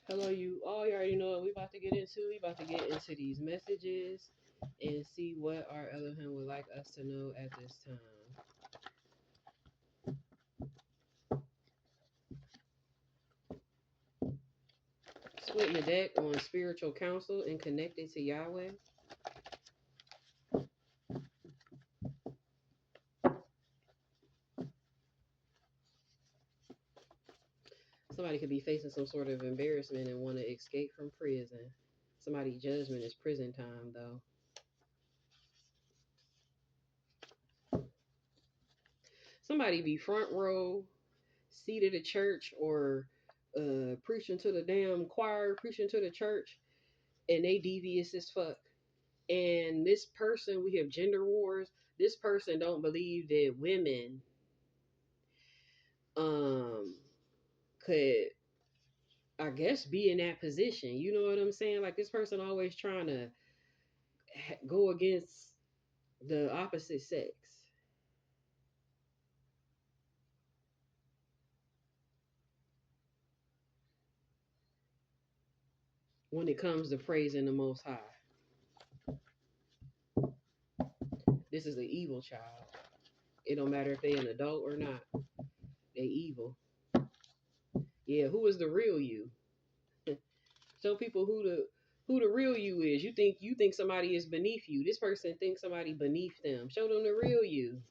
Hello, you all. You already know what we about to get into. We about to get into these messages and see what our Elohim would like us to know at this time. Splitting the deck on spiritual counsel and connected to Yahweh. Somebody could be facing some sort of embarrassment and want to escape from prison. Somebody's judgment is prison time, though. Somebody be front row, seated at church, or preaching to the damn choir, preaching to the church, and they devious as fuck. And this person, we have gender wars. This person don't believe that women um could, I guess, be in that position. You know what I'm saying? Like, this person always trying to go against the opposite sex when it comes to praising the Most High. This is an evil child. It don't matter if they an adult or not. They evil. Yeah, who is the real you? Show people who the real you is. You think somebody is beneath you. This person thinks somebody beneath them. Show them the real you.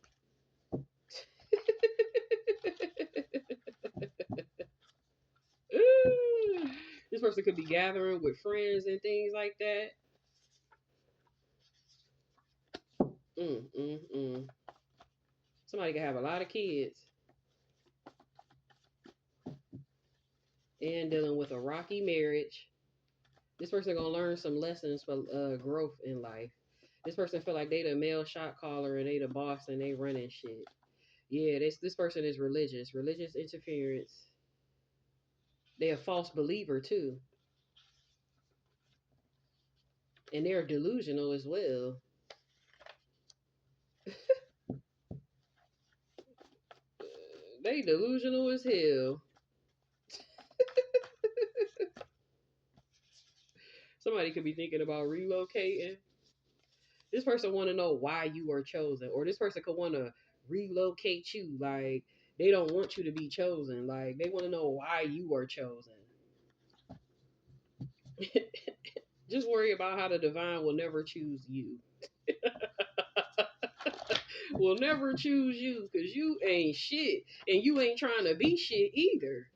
This person could be gathering with friends and things like that. Mm, mm, mm. Somebody could have a lot of kids and dealing with a rocky marriage. This person gonna learn some lessons for growth in life. This person feel like they the male shot caller and they the boss and they running shit. Yeah, this person is religious interference. They a false believer too, and they're delusional as well. They delusional as hell. Somebody could be thinking about relocating. This person want to know why you are chosen, or this person could want to relocate you. Like, they don't want you to be chosen. Like, they want to know why you are chosen. Just worry about how the divine will never choose you. Will never choose you because you ain't shit, and you ain't trying to be shit either.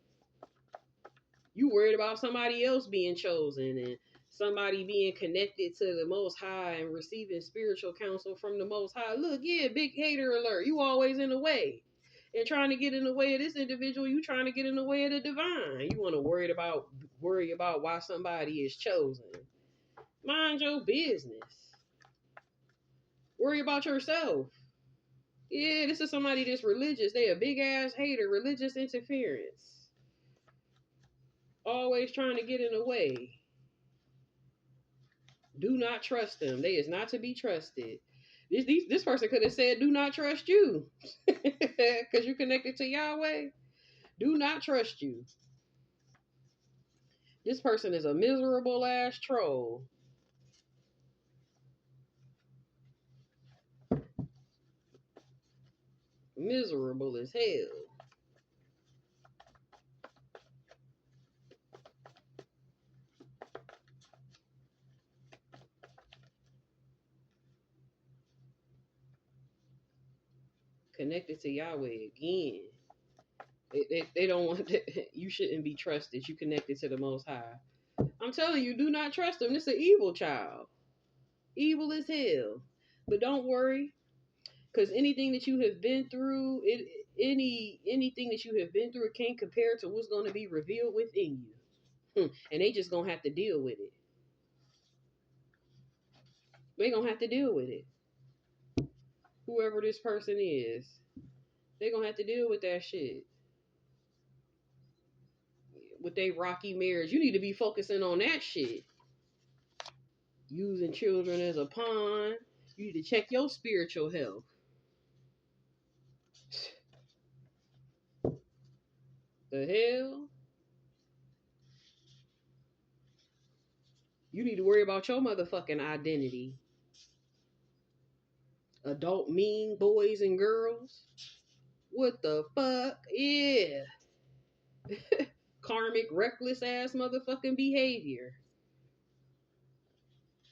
You worried about somebody else being chosen and somebody being connected to the Most High and receiving spiritual counsel from the Most High. Look, yeah, big hater alert. You always in the way. And trying to get in the way of this individual, you trying to get in the way of the divine. You want to worry about why somebody is chosen. Mind your business. Worry about yourself. Yeah, this is somebody that's religious. They a big ass hater, religious interference. Always trying to get in the way. Do not trust them. They is not to be trusted. This person could have said, "Do not trust you," because you're connected to Yahweh. Do not trust you. This person is a miserable ass troll. Miserable as hell. Connected to Yahweh again. They don't want that. You shouldn't be trusted. You connected to the Most High. I'm telling you, do not trust them. This is an evil child. Evil as hell. But don't worry, because anything that you have been through, anything that you have been through, it can't compare to what's going to be revealed within you. And they just gonna have to deal with it. They gonna have to deal with it. Whoever this person is, they gonna have to deal with that shit. With their rocky marriage, you need to be focusing on that shit. Using children as a pawn. You need to check your spiritual health. The hell? You need to worry about your motherfucking identity. Adult mean boys and girls. What the fuck? Yeah. Karmic, reckless ass motherfucking behavior.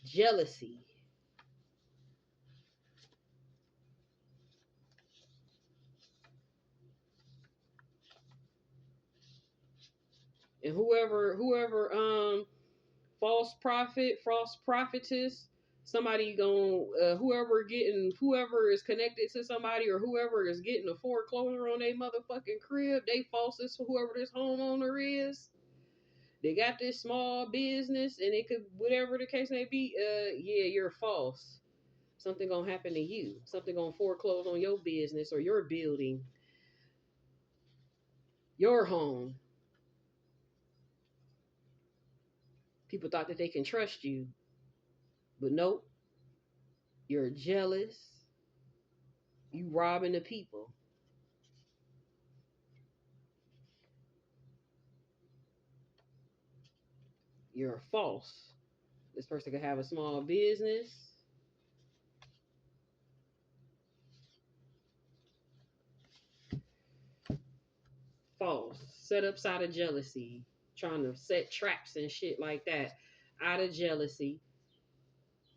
Jealousy. And whoever false prophet, false prophetess, somebody whoever is connected to somebody or whoever is getting a foreclosure on their motherfucking crib, they false as whoever this homeowner is. They got this small business and it could, whatever the case may be, yeah, you're false. Something gonna happen to you. Something gonna foreclose on your business or your building, your home. People thought that they can trust you, but nope. You're jealous. You robbing the people. You're false. This person could have a small business. False. Set ups out of jealousy. Trying to set traps and shit like that. Out of jealousy.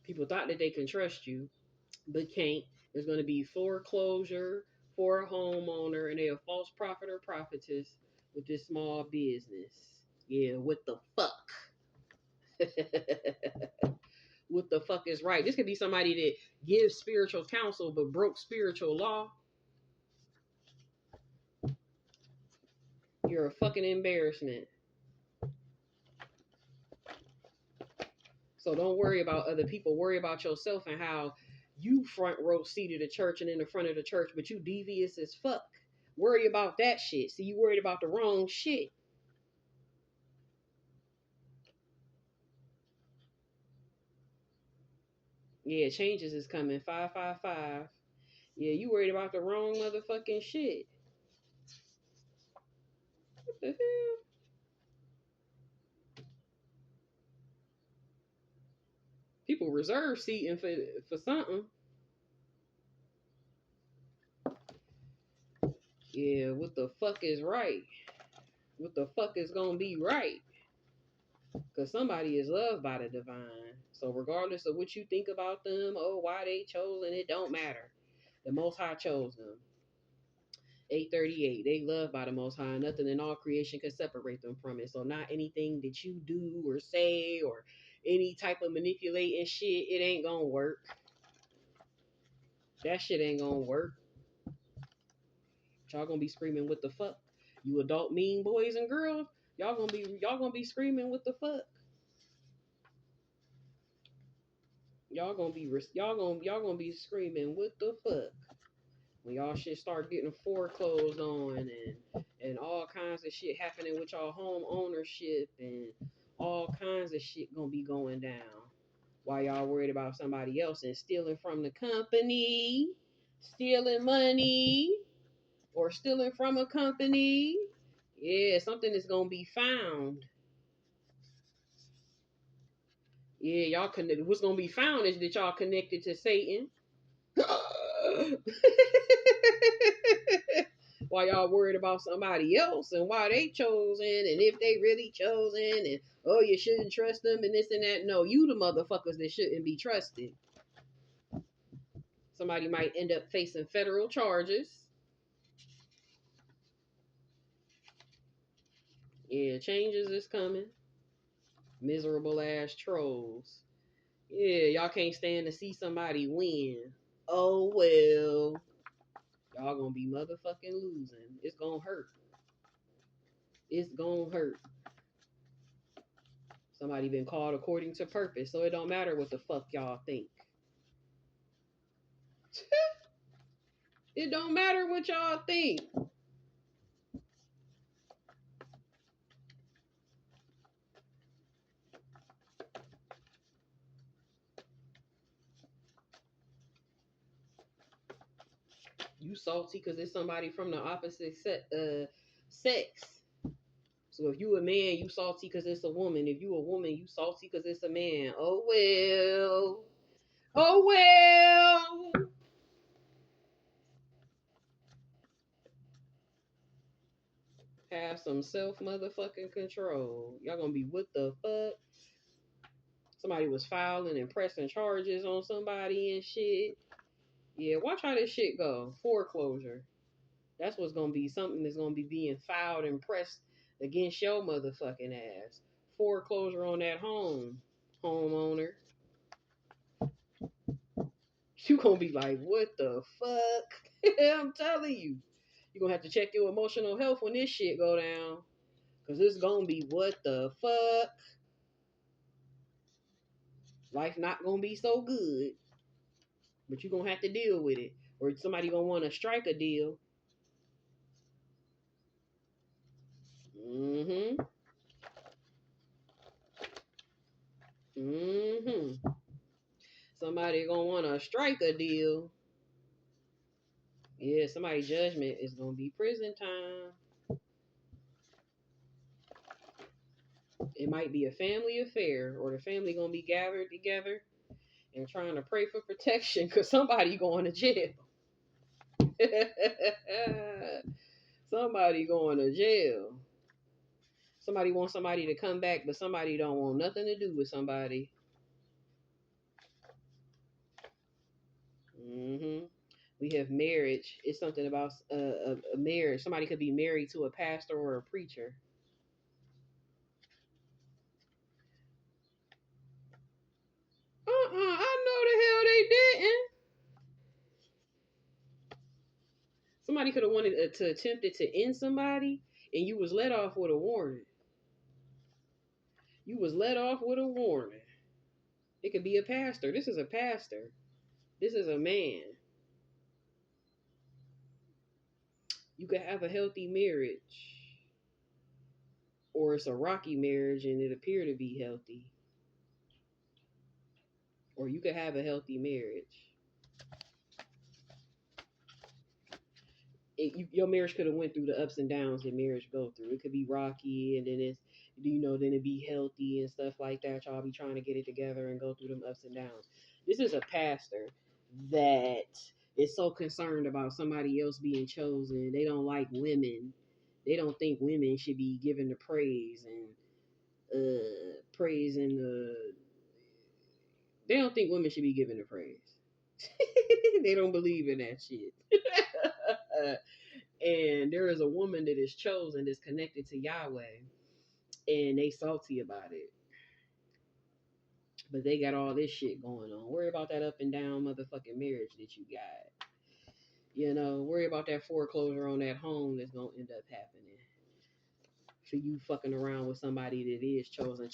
People thought that they can trust you, but can't. There's going to be foreclosure for a homeowner, and they're a false prophet or prophetess with this small business. Yeah, what the fuck? What the fuck is right? This could be somebody that gives spiritual counsel but broke spiritual law. You're a fucking embarrassment. So don't worry about other people. Worry about yourself and how you front row seated the church and in the front of the church, but you devious as fuck. Worry about that shit. See, you worried about the wrong shit. Yeah, changes is coming. 555. Yeah, you worried about the wrong motherfucking shit. What the hell? People reserve seating for something. Yeah, what the fuck is right? What the fuck is gonna be right? Because somebody is loved by the divine. So regardless of what you think about them, oh, why they chosen, it don't matter. The Most High chose them. 838. They loved by the Most High. Nothing in all creation could separate them from it. So not anything that you do or say or any type of manipulating shit, it ain't gonna work. That shit ain't gonna work. Y'all gonna be screaming what the fuck? You adult mean boys and girls, y'all gonna be screaming what the fuck? Y'all gonna be screaming what the fuck when y'all shit start getting foreclosed on and all kinds of shit happening with y'all home ownership and all kinds of shit gonna be going down while y'all worried about somebody else and stealing from the company, stealing money, or stealing from a company. Yeah, something is gonna be found. Yeah, what's gonna be found is that y'all connected to Satan. Why y'all worried about somebody else and why they chosen and if they really chosen and oh you shouldn't trust them and this and that. No, you the motherfuckers that shouldn't be trusted. Somebody might end up facing federal charges. Yeah, changes is coming. Miserable ass trolls. Yeah, y'all can't stand to see somebody win. Oh well. Y'all gonna be motherfucking losing. It's gonna hurt. It's gonna hurt. Somebody been called according to purpose, so it don't matter what the fuck y'all think. It don't matter what y'all think. You salty because it's somebody from the opposite sex. So if you a man, you salty because it's a woman. If you a woman, you salty because it's a man. Oh well. Oh well. Have some self motherfucking control. Y'all gonna be what the fuck? Somebody was filing and pressing charges on somebody and shit. Yeah, watch how this shit go. Foreclosure. That's what's gonna be something that's gonna be being filed and pressed against your motherfucking ass. Foreclosure on that home, homeowner. You gonna be like, what the fuck? I'm telling you. You gonna have to check your emotional health when this shit go down. Cause it's gonna be what the fuck? Life not gonna be so good. But you gonna have to deal with it. Or somebody gonna wanna strike a deal. Mm-hmm. Mm-hmm. Somebody gonna wanna strike a deal. Yeah, somebody's judgment is gonna be prison time. It might be a family affair, or the family gonna be gathered together and trying to pray for protection because somebody going to jail. Somebody going to jail. Somebody wants somebody to come back, but somebody don't want nothing to do with somebody. Mm-hmm. We have marriage. It's something about a marriage. Somebody could be married to a pastor or a preacher. I know the hell they didn't. Somebody could have wanted to attempted to end somebody, and you was let off with a warning. You was let off with a warning. It could be a pastor. This is a pastor. This is a man. You could have a healthy marriage, or it's a rocky marriage and it appear to be healthy, or you could have a healthy marriage. Your marriage could have went through the ups and downs that marriage go through. It could be rocky, and then it's then it be healthy and stuff like that. Y'all be trying to get it together and go through them ups and downs. This is a pastor that is so concerned about somebody else being chosen. They don't like women. They don't think women should be given the praise and they don't think women should be given the praise. They don't believe in that shit. And there is a woman that is chosen that's connected to Yahweh, and they salty about it. But they got all this shit going on. Worry about that up and down motherfucking marriage that you got. Worry about that foreclosure on that home that's gonna end up happening. For you fucking around with somebody that is chosen.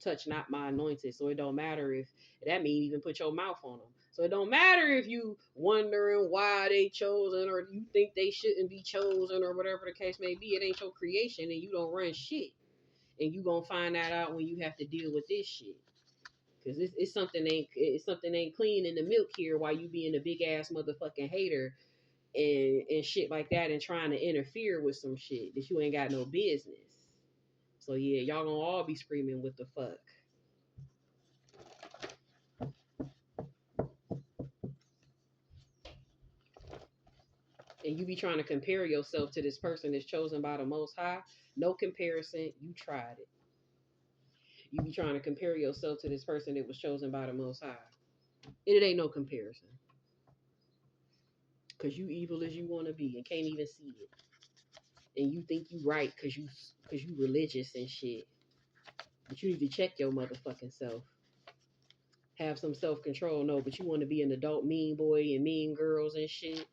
Touch not my anointed. So it don't matter if that mean even put your mouth on them. So it don't matter if you wondering why they chosen or you think they shouldn't be chosen or whatever the case may be. It ain't your creation and you don't run shit. And you gonna find that out when you have to deal with this shit. Cause it's something ain't clean in the milk here while you being a big ass motherfucking hater and shit like that and trying to interfere with some shit that you ain't got no business. So yeah, y'all gonna all be screaming what the fuck. And you be trying to compare yourself to this person that's chosen by the Most High. No comparison. You tried it. You be trying to compare yourself to this person that was chosen by the Most High. It ain't no comparison. Cause you evil as you want to be and can't even see it. And you think you right cause you religious and shit. But you need to check your motherfucking self. Have some self-control. No, but you want to be an adult mean boy and mean girls and shit.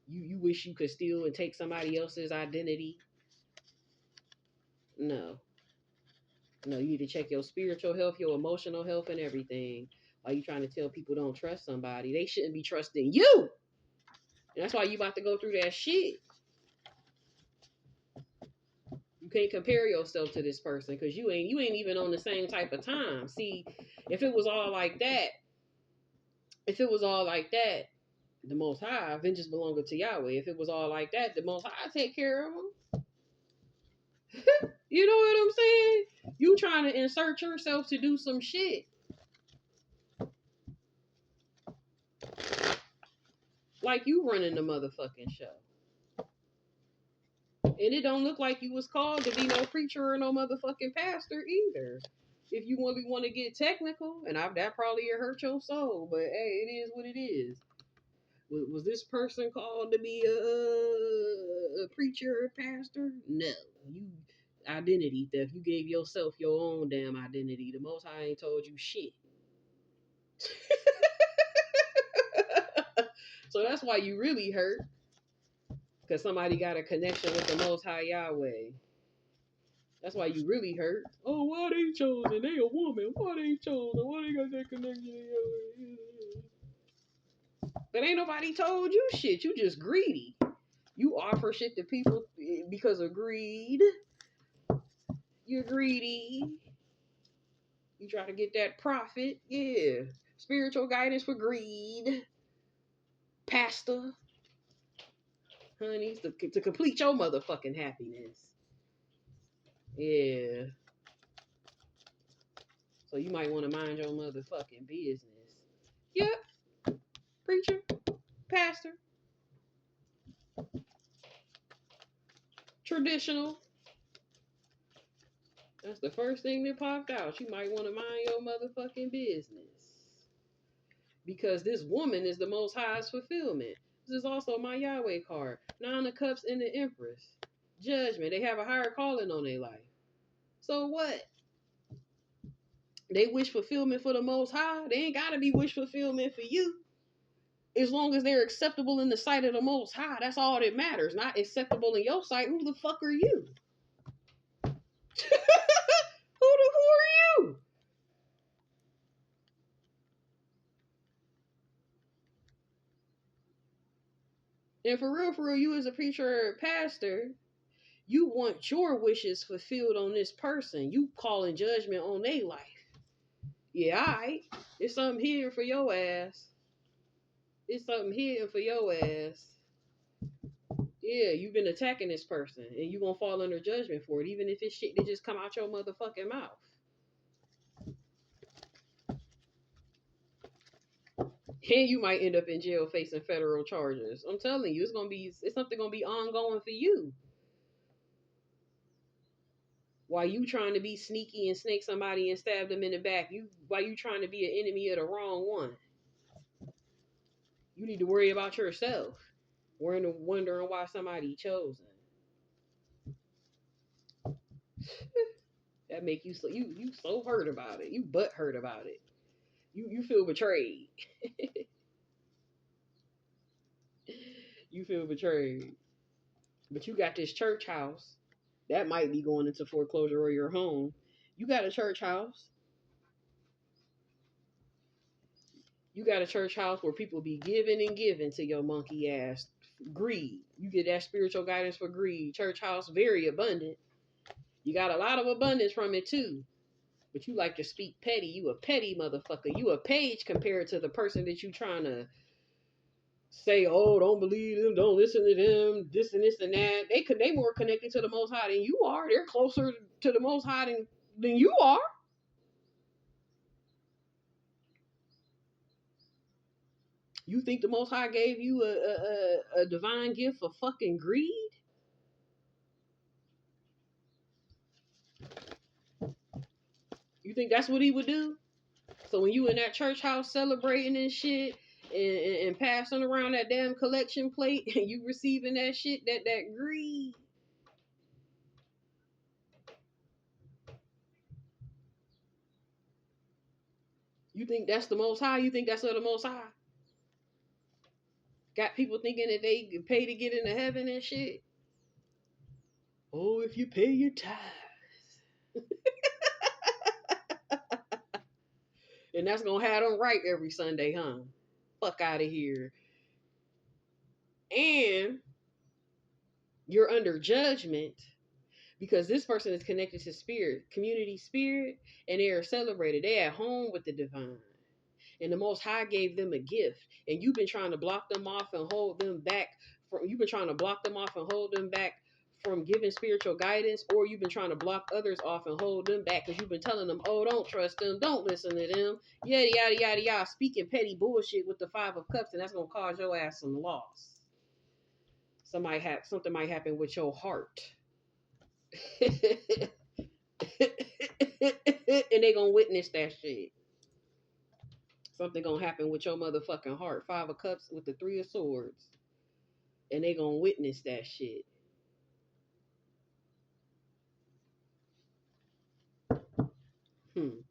You wish you could steal and take somebody else's identity. No. No, you need to check your spiritual health, your emotional health, and everything. Why you trying to tell people don't trust somebody? They shouldn't be trusting you. And that's why you about to go through that shit. You can't compare yourself to this person because you ain't even on the same type of time. See, if it was all like that, the Most High, vengeance belongeth to Yahweh. If it was all like that, the Most High take care of them. You know what I'm saying? You trying to insert yourself to do some shit. Like you running the motherfucking show. And it don't look like you was called to be no preacher or no motherfucking pastor either. If you really want to get technical, and that probably hurt your soul, but hey, it is what it is. Was this person called to be a preacher or a pastor? No. You identity theft. You gave yourself your own damn identity. The Most High ain't told you shit. So that's why you really hurt. Because somebody got a connection with the Most High Yahweh. That's why you really hurt. Oh, why they chosen? They a woman. Why they chosen? Why they got that connection to Yahweh? But ain't nobody told you shit. You just greedy. You offer shit to people because of greed. You're greedy. You try to get that profit. Yeah. Spiritual guidance for greed. Pastor. Honey, to complete your motherfucking happiness. Yeah. So you might want to mind your motherfucking business. Yep. Preacher. Pastor. Traditional. That's the first thing that popped out. You might want to mind your motherfucking business. Because this woman is the Most High's fulfillment. This is also my Yahweh card. Nine of Cups and the Empress. Judgment. They have a higher calling on their life. So what? They wish fulfillment for the Most High. They ain't got to be wish fulfillment for you. As long as they're acceptable in the sight of the Most High, that's all that matters. Not acceptable in your sight. Who the fuck are you? Who are you? And for real, you as a preacher or a pastor, you want your wishes fulfilled on this person. You calling judgment on their life. Yeah, alright. It's something hidden for your ass. It's something hidden for your ass. Yeah, you've been attacking this person, and you gonna fall under judgment for it, even if it's shit that just come out your motherfucking mouth. And you might end up in jail facing federal charges. I'm telling you, it's something gonna be ongoing for you. While you trying to be sneaky and snake somebody and stab them in the back, while you trying to be an enemy of the wrong one. You need to worry about yourself. Wondering why somebody chosen. That make you so hurt about it. You butt hurt about it. You feel betrayed. You feel betrayed. But you got this church house that might be going into foreclosure or your home. You got a church house. You got a church house where people be giving and giving to your monkey ass. Greed. You get that spiritual guidance for greed. Church house, very abundant. You got a lot of abundance from it too. But you like to speak petty. You a petty motherfucker. You a page compared to the person that you trying to say, oh, don't believe them, don't listen to them, this and that. They more connected to the Most High than you are. They're closer to the Most High than you are. You think the Most High gave you a divine gift for fucking greed? You think that's what he would do? So when you in that church house celebrating and shit and passing around that damn collection plate and you receiving that shit, that greed. You think that's the Most High? You think that's of the Most High? Got people thinking that they can pay to get into heaven and shit. Oh, if you pay your tithes. And that's gonna have them right every Sunday, huh? Fuck out of here. And you're under judgment because this person is connected to spirit, community spirit, and they are celebrated. They at home with the divine. And the Most High gave them a gift. And you've been trying to block them off and hold them back. You've been trying to block them off and hold them back from giving spiritual guidance, or you've been trying to block others off and hold them back because you've been telling them, oh, don't trust them, don't listen to them, yada, yada, yada, yada, speaking petty bullshit with the Five of Cups, and that's going to cause your ass some loss. Something might happen with your heart. And they going to witness that shit. Something going to happen with your motherfucking heart. Five of Cups with the Three of Swords. And they going to witness that shit. And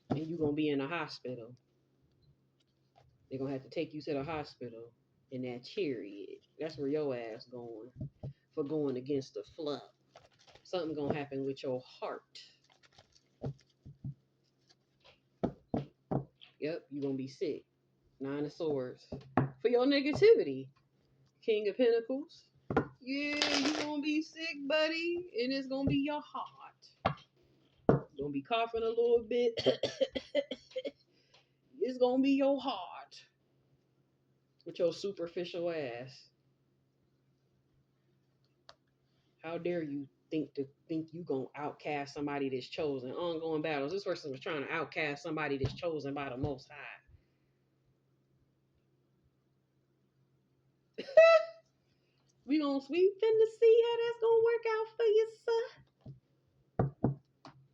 you going to be in a hospital. They're going to have to take you to the hospital in that chariot. That's where your ass going for going against the flow. Something going to happen with your heart. Yep, you're going to be sick. Nine of Swords. For your negativity. King of Pentacles. Yeah, you're going to be sick, buddy. And it's going to be your heart. You're going to be coughing a little bit. It's going to be your heart. With your superficial ass. How dare you think you gonna outcast somebody that's chosen? Ongoing battles. This person was trying to outcast somebody that's chosen by the Most High. we finna see how that's gonna work out for you, sir.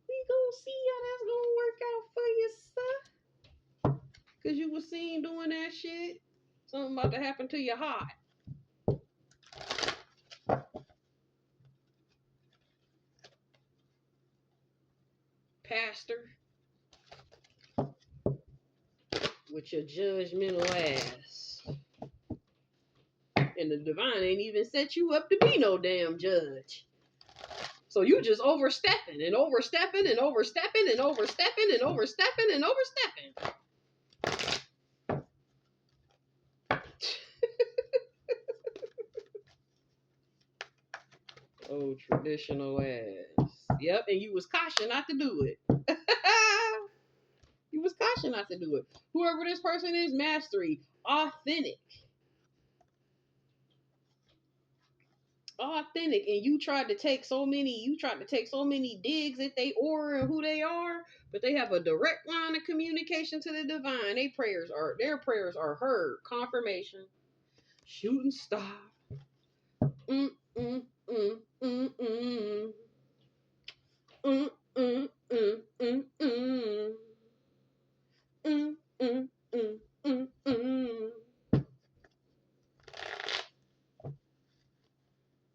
We gonna see how that's gonna work out for you, sir. Cause you was seen doing that shit. Something about to happen to your heart. Pastor. With your judgmental ass. And the divine ain't even set you up to be no damn judge. So you just overstepping and overstepping and overstepping and overstepping and overstepping and overstepping. Oh, traditional ass. Yep, and you was cautioned not to do it. You was cautioned not to do it. Whoever this person is, mastery, authentic. Authentic, and you tried to take so many digs at they aura and who they are, but they have a direct line of communication to the divine. Their prayers are heard. Confirmation. Shooting star. Mm mm mm mm mm. Mm mm mm mm mm. Mm mm mm mm mm.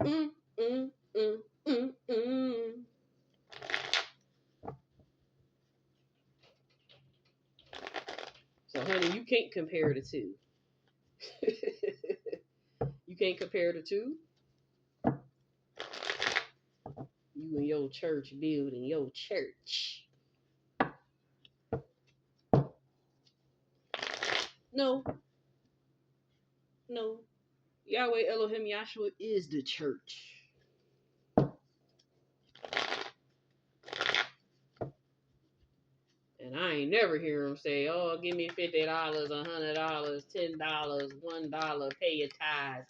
Mm mm mm mm mm. So, honey, you can't compare the two. You can't compare the two. You and your church building, your church. No. Yahweh Elohim Yahshua is the church. And I ain't never hear him say, oh, give me $50, $100, $10, $1, pay your tithes.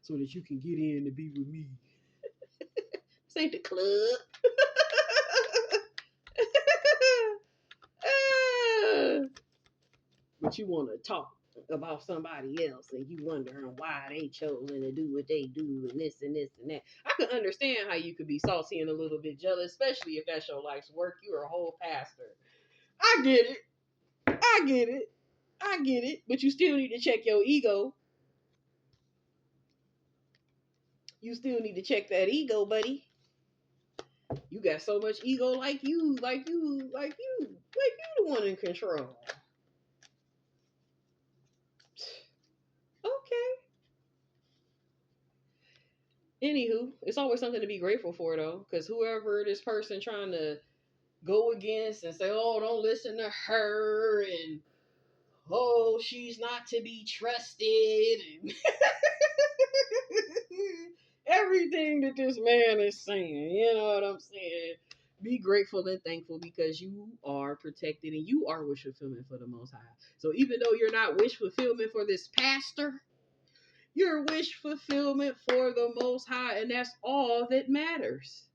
So that you can get in to be with me. This ain't the club. But you want to talk about somebody else and you wondering why they chosen to do what they do and this and this and that. I can understand how you could be salty and a little bit jealous, especially if that's your life's work. You're a whole pastor. I get it. But you still need to check your ego. You still need to check that ego, buddy. You got so much ego like you the one in control. Okay. Anywho, it's always something to be grateful for, though, because whoever this person trying to go against and say, oh, don't listen to her, and oh, she's not to be trusted, and everything that this man is saying, you know what I'm saying? Be grateful and thankful because you are protected and you are wish fulfillment for the Most High. So even though you're not wish fulfillment for this pastor, Your wish fulfillment for the Most High, and that's all that matters.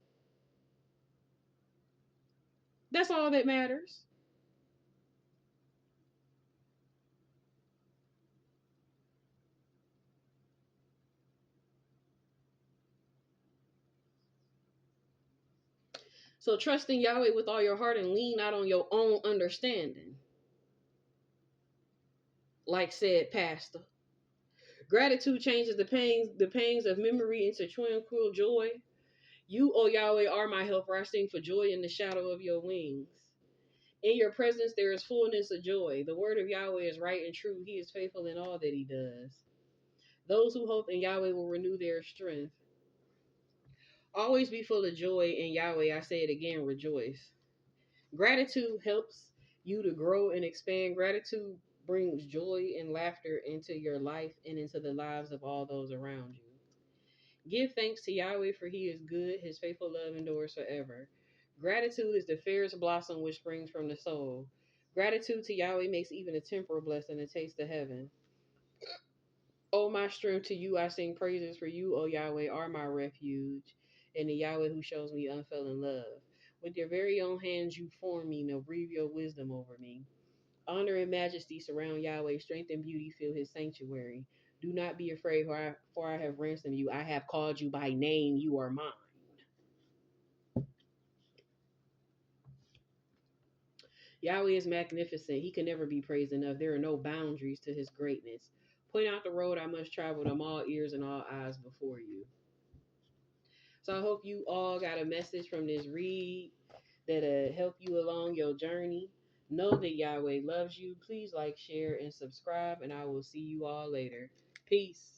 That's all that matters. So trust in Yahweh with all your heart and lean not on your own understanding. Like said Pastor. Gratitude changes the pangs of memory into tranquil joy. You, O Yahweh, are my helper. I sing for joy in the shadow of your wings. In your presence there is fullness of joy. The word of Yahweh is right and true. He is faithful in all that he does. Those who hope in Yahweh will renew their strength. Always be full of joy in Yahweh. I say it again, rejoice. Gratitude helps you to grow and expand. Gratitude brings joy and laughter into your life and into the lives of all those around you. Give thanks to Yahweh, for he is good. His faithful love endures forever. Gratitude is the fairest blossom which springs from the soul. Gratitude to Yahweh makes even a temporal blessing a taste of heaven. O my strength, to you I sing praises, for you, O Yahweh, are my refuge, and the Yahweh who shows me unfailing love. With your very own hands you form me, now breathe your wisdom over me. Honor and majesty surround Yahweh, strength and beauty fill his sanctuary. Do not be afraid, for I have ransomed you. I have called you by name, you are mine. Yahweh is magnificent. He can never be praised enough. There are no boundaries to his greatness. Point out the road I must travel. I'm all ears and all eyes before you. So I hope you all got a message from this read that'll help you along your journey. Know that Yahweh loves you. Please like, share, and subscribe, and I will see you all later. Peace.